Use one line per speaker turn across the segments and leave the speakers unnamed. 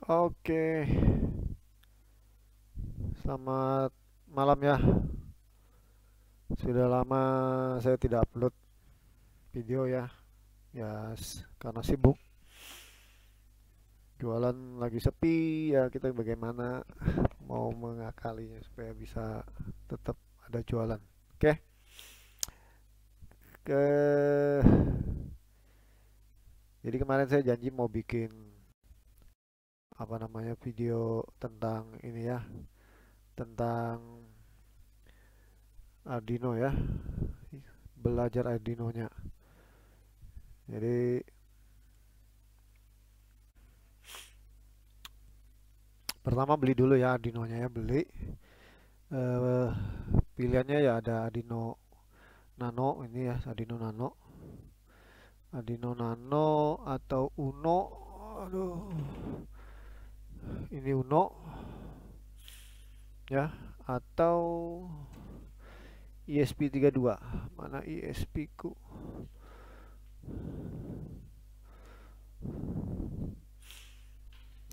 Oke, selamat malam ya. Sudah lama saya tidak upload video ya. Karena sibuk. Jualan lagi sepi ya, kita bagaimana mau mengakalinya supaya bisa tetap ada jualan. Oke. Ke Jadi kemarin saya janji mau bikin apa namanya video tentang ini ya, tentang Arduino ya, belajar Arduino-nya. Jadi pertama beli dulu ya Arduino-nya ya, beli. eh, Pilihannya ya ada Arduino Nano ini ya, Arduino Nano atau Uno. Aduh, ini Uno ya, atau ESP32. Mana ESP ku?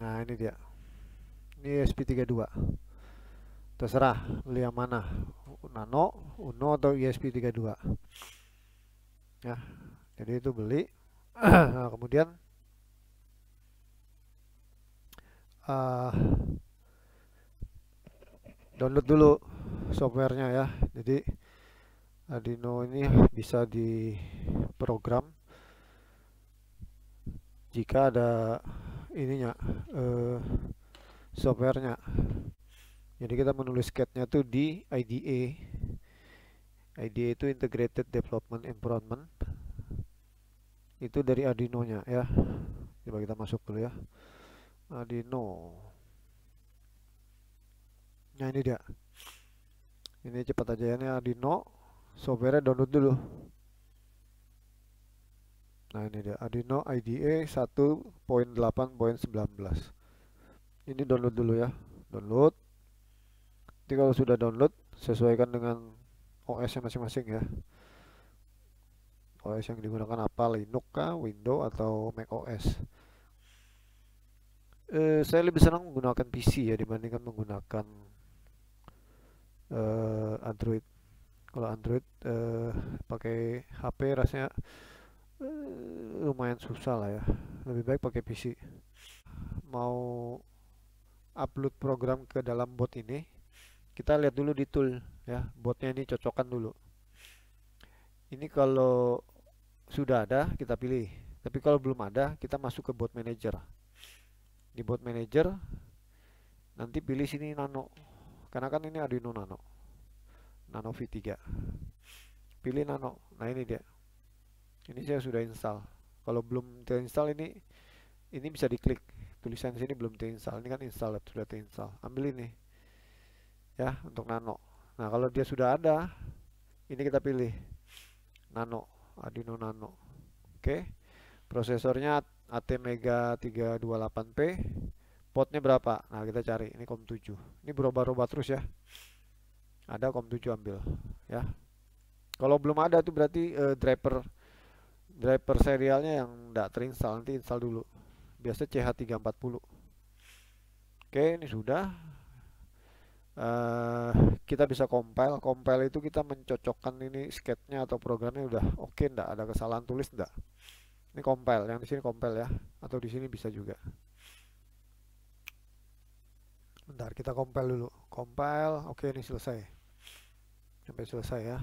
Nah, ini dia. Ini ESP32. Terserah beli yang mana. Nano, Uno atau ESP32. Ya. Jadi itu beli. Nah, kemudian uh, download dulu softwarenya ya. Jadi Arduino ini bisa diprogram jika ada ininya, softwarenya. Jadi kita menulis CAD-nya tuh di IDE. IDE itu Integrated Development Environment. Itu dari Arduino-nya ya. Coba kita masuk dulu ya. Arduino. Nah, ini dia. Ini cepat aja ya, ini Arduino. Software download dulu. Nah, ini dia Arduino IDE 1.8.19. Ini download dulu ya. Download. Nanti kalau sudah download, sesuaikan dengan OS-nya masing-masing ya. OS yang digunakan apa, Linux kah, Windows atau Mac OS. Saya lebih senang menggunakan PC ya dibandingkan menggunakan Android. Kalau Android pakai HP rasanya lumayan susah lah ya. Lebih baik pakai PC. Mau upload program ke dalam bot ini, kita lihat dulu di tool ya, botnya ini cocokkan dulu. Ini kalau sudah ada kita pilih, tapi kalau belum ada kita masuk ke bot manager. Di bot manager nanti pilih sini Nano, karena kan ini Arduino Nano V3. Pilih Nano. Nah, ini dia. Ini saya sudah install. Kalau belum terinstall ini bisa diklik. Tulisan sini belum terinstall. Ini kan install, sudah terinstall. Ambil ini ya untuk Nano. Nah, kalau dia sudah ada, ini kita pilih Nano, Arduino Nano. Oke. Prosesornya ATmega 328P. Potnya berapa? Nah, kita cari. Ini COM7. Ini berubah-ubah terus ya. Ada COM7, ambil ya. Kalau belum ada tuh berarti driver serialnya yang tidak terinstall. Nanti install dulu. Biasa CH340. Oke, ini sudah. Kita bisa compile itu kita mencocokkan ini sketnya atau programnya udah oke, ndak ada kesalahan tulis ndak. Ini compile, yang di sini compile ya, atau di sini bisa juga. Bentar, kita compile dulu. Compile, oke, ini selesai. Sampai selesai ya.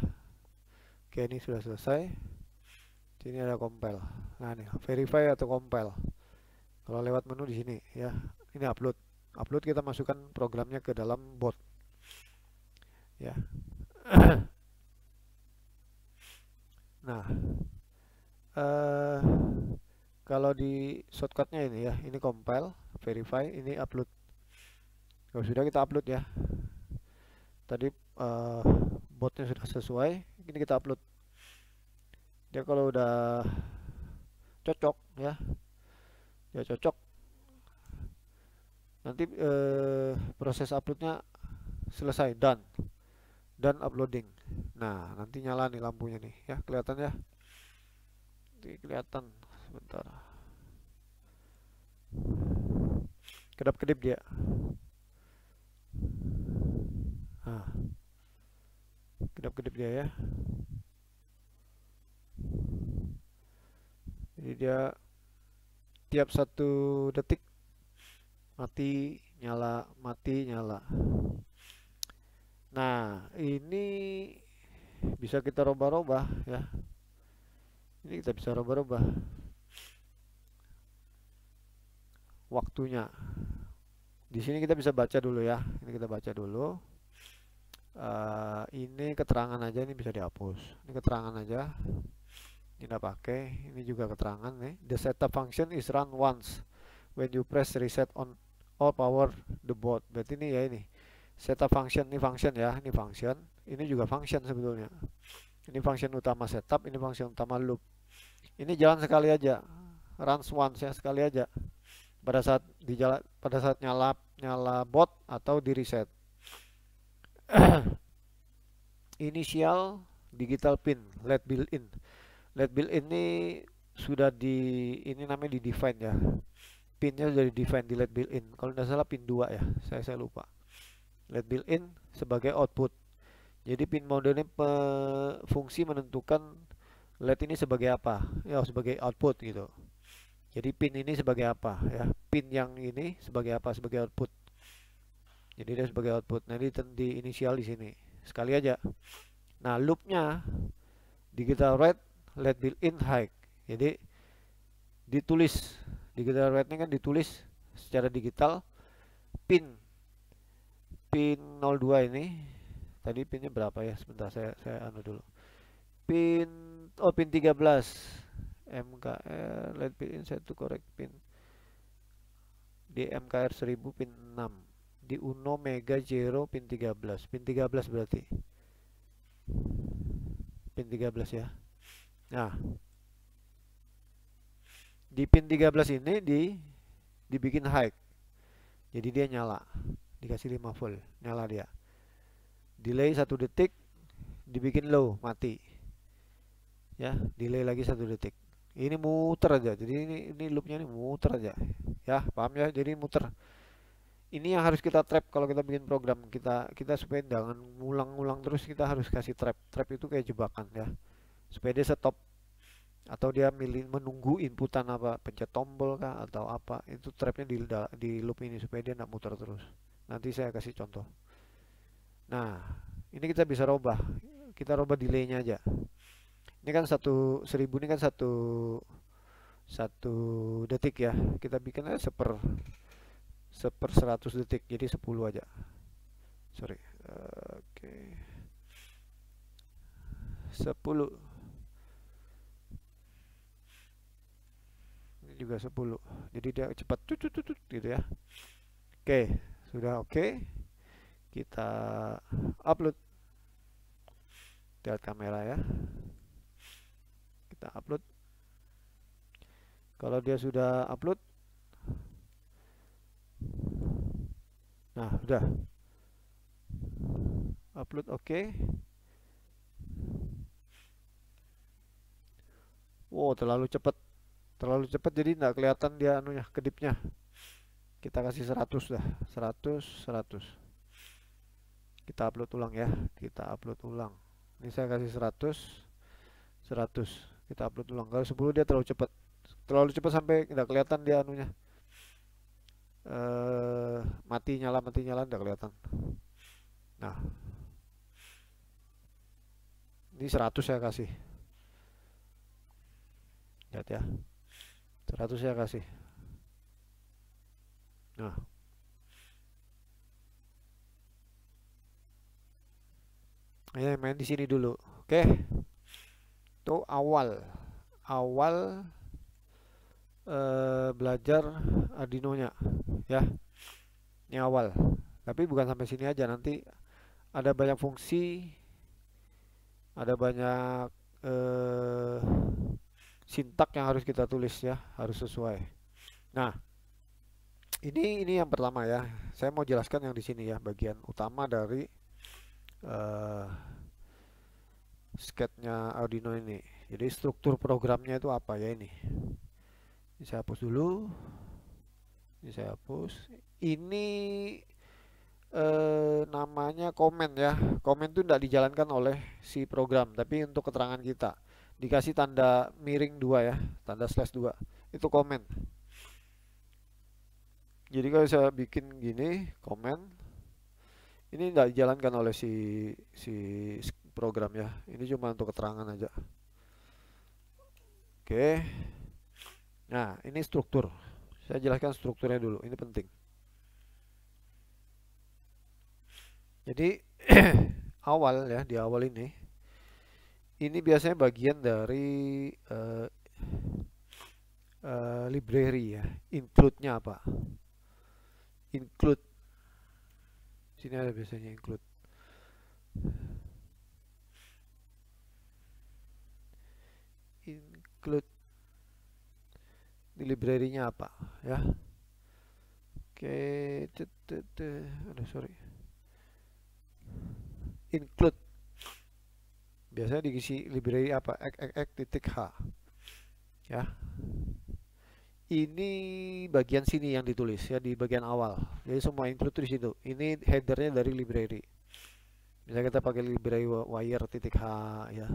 Oke, ini sudah selesai. Sini ada compile. Nah, nih verify atau compile. Kalau lewat menu di sini ya. Ini upload. Upload, kita masukkan programnya ke dalam bot. Ya. Nah, kalau di shortcutnya ini ya, ini compile, verify, ini upload. Kalau sudah, kita upload ya. Tadi botnya sudah sesuai, ini kita upload. Dia kalau udah cocok ya, ya cocok. Nanti proses uploadnya selesai, done uploading. Nah, nanti nyala nih lampunya nih ya, kelihatan ya. Nanti kelihatan sebentar. kedap-kedip dia. Nah, kedap-kedip dia ya. Jadi dia tiap 1 detik mati nyala, mati nyala. Nah, ini bisa kita rubah-rubah ya. Ini kita bisa rubah-rubah waktunya. Di sini kita bisa baca dulu ya. Ini kita baca dulu. Ini keterangan aja, ini bisa dihapus. Ini keterangan aja. Ini tidak pakai. Ini juga keterangan nih. The setup function is run once when you press reset on or power the board. Berarti ini ya ini. Setup function, ini function ya. Ini function. Ini juga function sebetulnya. Ini function utama setup, ini function utama loop. Ini jalan sekali aja. Runs once ya, sekali aja. Pada saat nyala bot atau di reset. Initial digital pin LED built-in. LED built-in ini sudah ini namanya di define ya. Pinnya sudah di define di LED built-in. Kalau tidak salah pin 2 ya. Saya lupa. LED built-in sebagai output. Jadi pin mode ini fungsi menentukan LED ini sebagai apa? Ya, sebagai output gitu. Jadi pin ini sebagai apa ya? Pin yang ini sebagai apa? Sebagai output. Jadi dia sebagai output. Nah, ini di inisial di sini. Sekali aja. Nah, loopnya digital write LED built-in high. Jadi ditulis digital write ini kan ditulis secara digital pin 02 ini. Tadi pinnya berapa ya? Sebentar saya anu dulu. Pin 13 MKR LED built-in set to correct pin di MKR 1000 pin 6 di Uno Mega Zero pin 13 berarti pin 13 ya. Nah, di pin 13 ini dibikin high, jadi dia nyala, dikasih 5 volt nyala dia. Delay 1 detik dibikin low, mati ya. Delay lagi 1 detik, ini muter aja. Jadi ini loopnya ini muter aja ya, paham ya? Jadi muter. Ini yang harus kita trap kalau kita bikin program kita supaya jangan ngulang-ngulang terus. Kita harus kasih trap itu kayak jebakan ya, supaya dia stop atau dia menunggu inputan apa, pencet tombol kah atau apa. Itu trapnya di loop ini supaya dia tidak muter terus. Nanti saya kasih contoh. Nah, ini kita bisa robah, kita robah delaynya aja. Ini kan 1000 ini kan satu detik ya, kita bikin aja seper 100 detik, jadi 10 aja. Sorry, oke. 10. Ini juga 10. Jadi dia cepat tutut gitu ya. Oke, sudah oke. Kita upload. Lihat kamera ya. Kita upload. Kalau dia sudah upload, nah udah upload oke. Wow, terlalu cepat jadi nggak kelihatan dia anunya, kedipnya. Kita kasih 100 dah, 100. Kita upload ulang ya, kita upload ulang. Ini saya kasih 100. Kita upload ulang. Kalau 10 dia terlalu cepat sampai nggak kelihatan dia anunya. Mati nyala nggak kelihatan. Nah, ini 100 saya kasih. Lihat ya, 100 saya kasih. Nah, ini main di sini dulu. Oke, itu awal belajar Arduino-nya ya. Ini awal, tapi bukan sampai sini aja. Nanti ada banyak fungsi, ada banyak sintak yang harus kita tulis ya, harus sesuai. Nah, ini yang pertama ya. Saya mau jelaskan yang di sini ya, bagian utama dari sketnya Arduino ini. Jadi struktur programnya itu apa ya ini? Saya hapus dulu. Ini saya hapus. Ini namanya komen ya. Komen itu tidak dijalankan oleh si program, tapi untuk keterangan kita. Dikasih tanda miring 2 ya, tanda slash 2. Itu komen. Jadi kalau saya bikin gini, komen, ini tidak dijalankan oleh si program ya. Ini cuma untuk keterangan aja. Oke. Nah, ini struktur. Saya jelaskan strukturnya dulu. Ini penting. Jadi awal ya, di awal ini biasanya bagian dari library ya. Include-nya apa? Include. Sini ada biasanya include. Include di library-nya apa ya? Oke, aduh sorry. Include biasanya diisi library apa? Titik H ya. Ini bagian sini yang ditulis ya di bagian awal. Jadi semua include di situ. Ini headernya dari library. Misalnya kita pakai library wire titik H ya,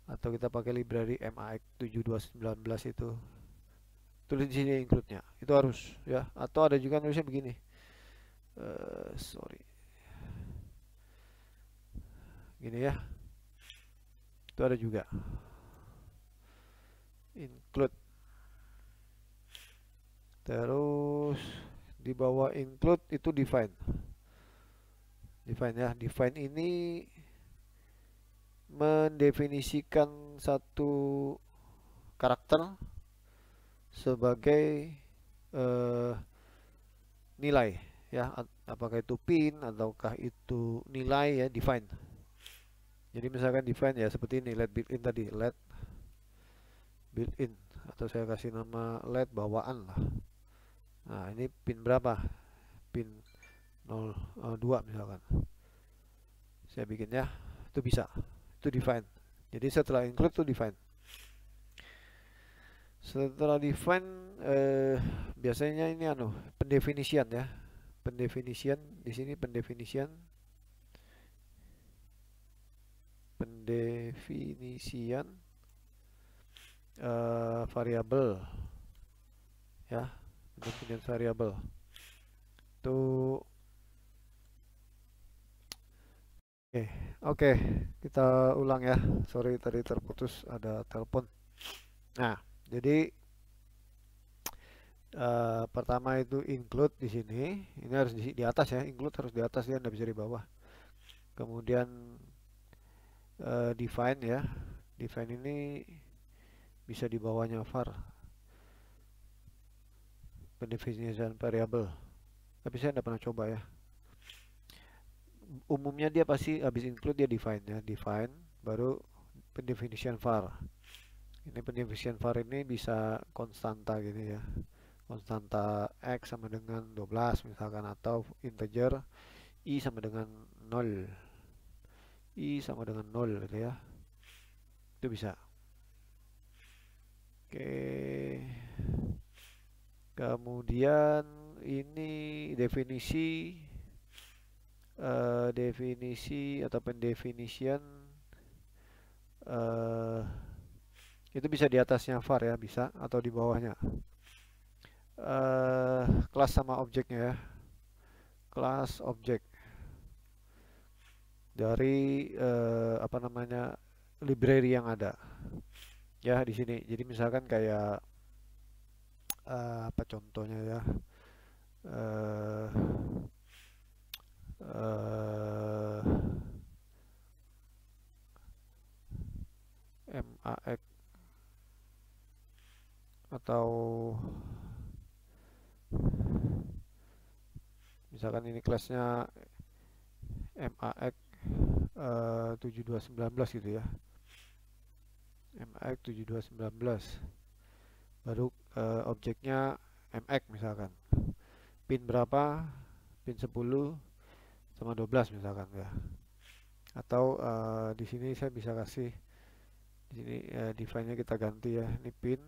atau kita pakai library MAX 7219 itu. Tulis di sini include-nya. Itu harus ya. Atau ada juga nulisnya begini. Sorry. Gini ya. Itu ada juga. Include. Terus di bawah include itu define. Define ya. Define ini mendefinisikan satu karakter sebagai nilai ya, apakah itu pin ataukah itu nilai ya, define. Jadi misalkan define ya seperti ini, let built-in tadi, let built-in, atau saya kasih nama let bawaan lah. Nah ini pin berapa, pin 02 misalkan saya bikin ya, itu bisa, itu define. Jadi setelah include itu define. Setelah define biasanya ini pendefinisian ya. Pendefinisian di sini pendefinisian variabel ya, pendefinisian variabel itu. Oke, kita ulang ya, sorry tadi terputus ada telepon. Nah jadi pertama itu include di sini, ini harus di atas ya, include harus di atas ya, tidak bisa di bawah. Kemudian define ya, define ini bisa di bawahnya var, pendefinisian variabel, tapi saya tidak pernah coba ya. Umumnya dia pasti habis include dia define ya, define baru pendefinisian var. Ini pendefinisian var ini bisa konstanta gitu ya, konstanta x sama dengan 12 misalkan, atau integer i sama dengan 0, i sama dengan 0 gitu ya, itu bisa. Oke, kemudian ini definisi atau pendefinisian itu bisa di atasnya var ya, bisa, atau di bawahnya. Kelas sama objeknya ya, kelas objek dari apa namanya, library yang ada ya di sini. Jadi misalkan kayak apa contohnya ya, MAX atau misalkan ini kelasnya MAX 7219 gitu ya, MAX 7219, baru objeknya MX misalkan, pin berapa, pin 10 sama 12 misalkan ya. Atau di sini saya bisa kasih di sini define-nya kita ganti ya, ini pin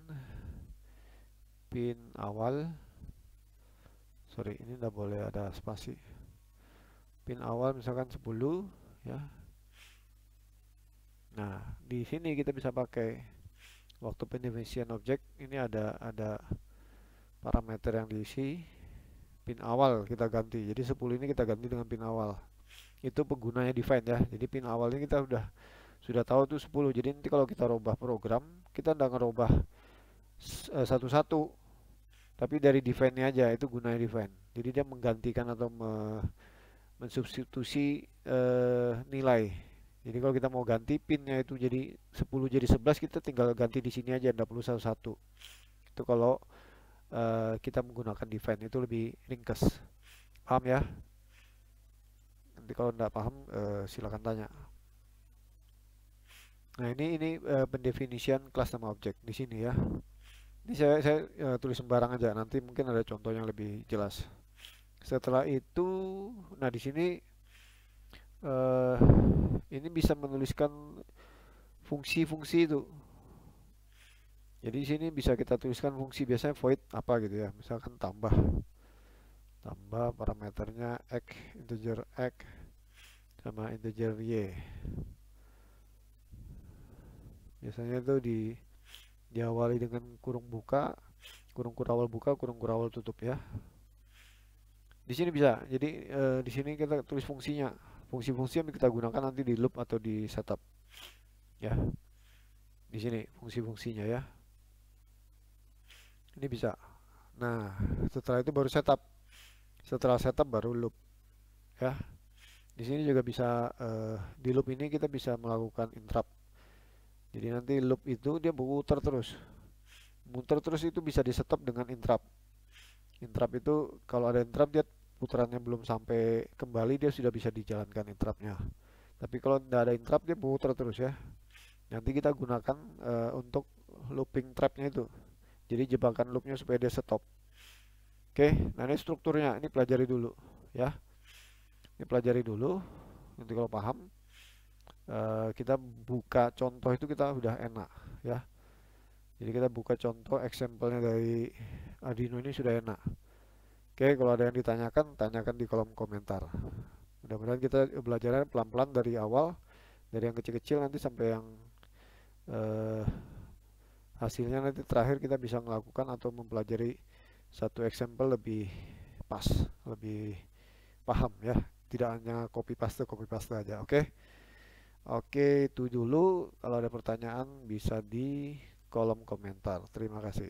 awal sorry, ini tidak boleh ada spasi. Pin awal misalkan 10 ya. Nah, di sini kita bisa pakai waktu pendefinition object, ini ada parameter yang diisi. Pin awal kita ganti, jadi 10 ini kita ganti dengan pin awal. Itu penggunanya define ya. Jadi pin awal ini kita sudah tahu tuh 10. Jadi nanti kalau kita rubah program, kita tidak ngerubah satu-satu, tapi dari define-nya aja. Itu gunanya define. Jadi dia menggantikan atau mensubstitusi nilai. Jadi kalau kita mau ganti pinnya itu jadi 10 jadi 11, kita tinggal ganti di sini aja, tidak perlu satu-satu. Itu kalau kita menggunakan define, itu lebih ringkas. Paham ya? Nanti kalau tidak paham silakan tanya. Nah, ini pendefinisian kelas nama objek di sini ya. Ini saya tulis sembarang aja, nanti mungkin ada contoh yang lebih jelas. Setelah itu, nah di sini ini bisa menuliskan fungsi-fungsi itu. Jadi di sini bisa kita tuliskan fungsi, biasanya void apa gitu ya, misalkan tambah parameternya x, integer x sama integer y. Biasanya itu diawali dengan kurung buka, kurung kurawal buka, kurung kurawal tutup ya. Di sini bisa. Jadi di sini kita tulis fungsinya. Fungsi-fungsi yang kita gunakan nanti di loop atau di setup. Ya. Di sini fungsi-fungsinya ya. Ini bisa. Nah, setelah itu baru setup. Setelah setup baru loop. Ya. Di sini juga bisa di loop ini kita bisa melakukan interrupt. Jadi nanti loop itu dia berputar terus. Muter terus itu bisa di stop dengan interrupt. Interrupt itu kalau ada interrupt, dia putarannya belum sampai kembali, dia sudah bisa dijalankan interruptnya. Tapi kalau tidak ada interrupt, dia putar terus ya. Nanti kita gunakan untuk looping trapnya itu. Jadi jebakan loopnya supaya dia stop. Oke, nah ini strukturnya, ini pelajari dulu ya. Ini pelajari dulu. Nanti kalau paham, kita buka contoh itu kita udah enak ya. Jadi kita buka contoh example-nya dari Arduino ini sudah enak. Oke, kalau ada yang ditanyakan, tanyakan di kolom komentar. Mudah-mudahan kita belajarnya pelan-pelan dari awal, dari yang kecil-kecil nanti sampai yang hasilnya nanti terakhir kita bisa melakukan atau mempelajari satu example lebih pas, lebih paham ya. Tidak hanya copy paste aja, oke? Oke, itu dulu. Kalau ada pertanyaan bisa di kolom komentar. Terima kasih.